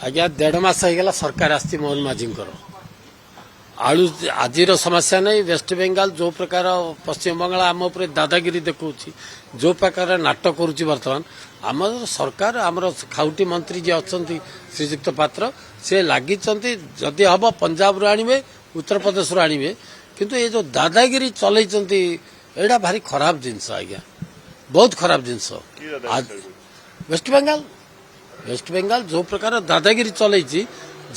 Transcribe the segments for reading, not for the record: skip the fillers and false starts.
ଆଜ୍ଞା 1.5 ମାସ ହେଇଗଲା ସରକାର ଆସିଛି ମୋହନ ମାଝୀଙ୍କର ଆଳୁ ଆଜିର ସମସ୍ୟା ନାହିଁ। ୱେଷ୍ଟବେଙ୍ଗଲ ଯେଉଁ ପ୍ରକାର ପଶ୍ଚିମବଙ୍ଗ ଆମ ଉପରେ ଦାଦାଗିରି ଦେଖାଉଛି, ଯେଉଁ ପ୍ରକାର ନାଟକ କରୁଛି ବର୍ତ୍ତମାନ ଆମର ସରକାର, ଆମର ଖାଉଟି ମନ୍ତ୍ରୀ ଯିଏ ଅଛନ୍ତି ଶ୍ରୀଯୁକ୍ତ ପାତ୍ର, ସେ ଲାଗିଛନ୍ତି ଯଦି ହବ ପଞ୍ଜାବରୁ ଆଣିବେ, ଉତ୍ତରପ୍ରଦେଶରୁ ଆଣିବେ, କିନ୍ତୁ ଏ ଯେଉଁ ଦାଦାଗିରି ଚଲେଇଛନ୍ତି ଏଇଟା ଭାରି ଖରାପ ଜିନିଷ ଆଜ୍ଞା, ବହୁତ ଖରାପ ଜିନିଷ। ୱେଷ୍ଟବେଙ୍ଗଲ ଯେଉଁ ପ୍ରକାର ଦାଦାଗିରି ଚଲେଇଛି,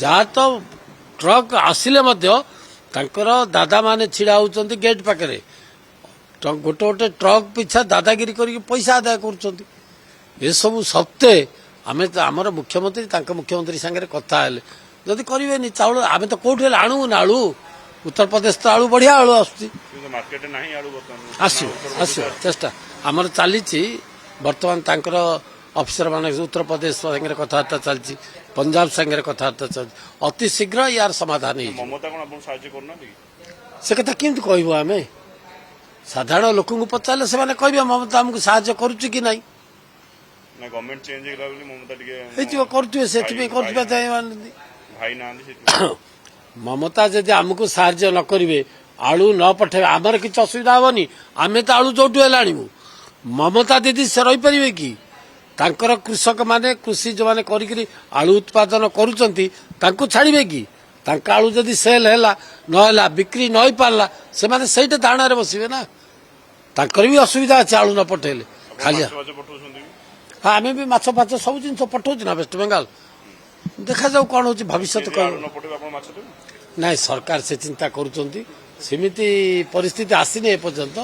ଯାହା ତ ଟ୍ରକ୍ ଆସିଲେ ମଧ୍ୟ ତାଙ୍କର ଦାଦାମାନେ ଛିଡ଼ା ହେଉଛନ୍ତି ଗେଟ୍ ପାଖରେ, ଗୋଟେ ଗୋଟେ ଟ୍ରକ୍ ପିଛା ଦାଦାଗିରି କରିକି ପଇସା ଆଦାୟ କରୁଛନ୍ତି। ଏସବୁ ସତ୍ତ୍ୱେ ଆମେ ଆମର ମୁଖ୍ୟମନ୍ତ୍ରୀ ତାଙ୍କ ମୁଖ୍ୟମନ୍ତ୍ରୀ ସାଙ୍ଗରେ କଥା ହେଲେ ଯଦି କରିବେନି ଚାଉଳ, ଆମେ ତ କୋଉଠି ହେଲେ ଆଣୁ ନା ଆଳୁ, ଉତ୍ତରପ୍ରଦେଶ ତ ଆଳୁ ବଢିଆ ଆଳୁ ଆସୁଛି, ଆସିବ ଚେଷ୍ଟା ଆମର ଚାଲିଛି। ବର୍ତ୍ତମାନ ତାଙ୍କର ଅଫିସର ମାନେ ଉତ୍ତରପ୍ରଦେଶ ସାଙ୍ଗରେ କଥାବାର୍ତ୍ତା ଚାଲିଛି, ପଞ୍ଜାବ ସାଙ୍ଗରେ କଥାବାର୍ତ୍ତା ଚାଲିଛି, ଅତି ଶୀଘ୍ର ୟାର ସମାଧାନ ହେଇଯିବ। ସେ କଥା କେମିତି କହିବୁ ଆମେ? ସାଧାରଣ ଲୋକଙ୍କୁ ପଚାରିଲେ ସେମାନେ କହିବେ ମମତା ଆମକୁ ସାହାଯ୍ୟ କରୁଛି କି ନାହିଁ। ହେଇଥିବ କରୁଥିବେ, ସେଥିପାଇଁ କରୁଥିବା ମମତା ଯଦି ଆମକୁ ସାହାଯ୍ୟ ନ କରିବେ, ଆଳୁ ନ ପଠେଇବେ, ଆମର କିଛି ଅସୁବିଧା ହବନି, ଆମେ ତ ଆଳୁ ଯୋଉଠୁ ହେଲେ ଆଣିବୁ। ମମତା ଦିଦି ସେ ରହିପାରିବେ କି? ତାଙ୍କର କୃଷକମାନେ କୃଷି ଯେଉଁମାନେ କରିକି ଆଳୁ ଉତ୍ପାଦନ କରୁଛନ୍ତି ତାଙ୍କୁ ଛାଡ଼ିବେ କି? ତାଙ୍କ ଆଳୁ ଯଦି ସେଲ୍ ହେଲା ନହେଲା, ବିକ୍ରି ନ ହେଇପାରିଲା, ସେମାନେ ସେଇଟା ଧାରଣାରେ ବସିବେ ନା। ତାଙ୍କର ବି ଅସୁବିଧା ଅଛି ଆଳୁ ନ ପଠେଇଲେ। ଖାଲି ହଁ ଆମେ ବି ମାଛ ଫାଛ ସବୁ ଜିନିଷ ପଠାଉଛୁ ନା ୱେଷ୍ଟବେଙ୍ଗଲ। ଦେଖାଯାଉ କ'ଣ ହେଉଛି ଭବିଷ୍ୟତ। ନାଇଁ ସରକାର ସେ ଚିନ୍ତା କରୁଛନ୍ତି, ସେମିତି ପରିସ୍ଥିତି ଆସିନି ଏପର୍ଯ୍ୟନ୍ତ।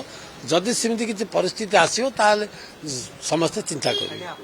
ଯଦି ସେମିତି କିଛି ପରିସ୍ଥିତି ଆସିବ ତାହେଲେ ସମସ୍ତେ ଚିନ୍ତା କରିବେ।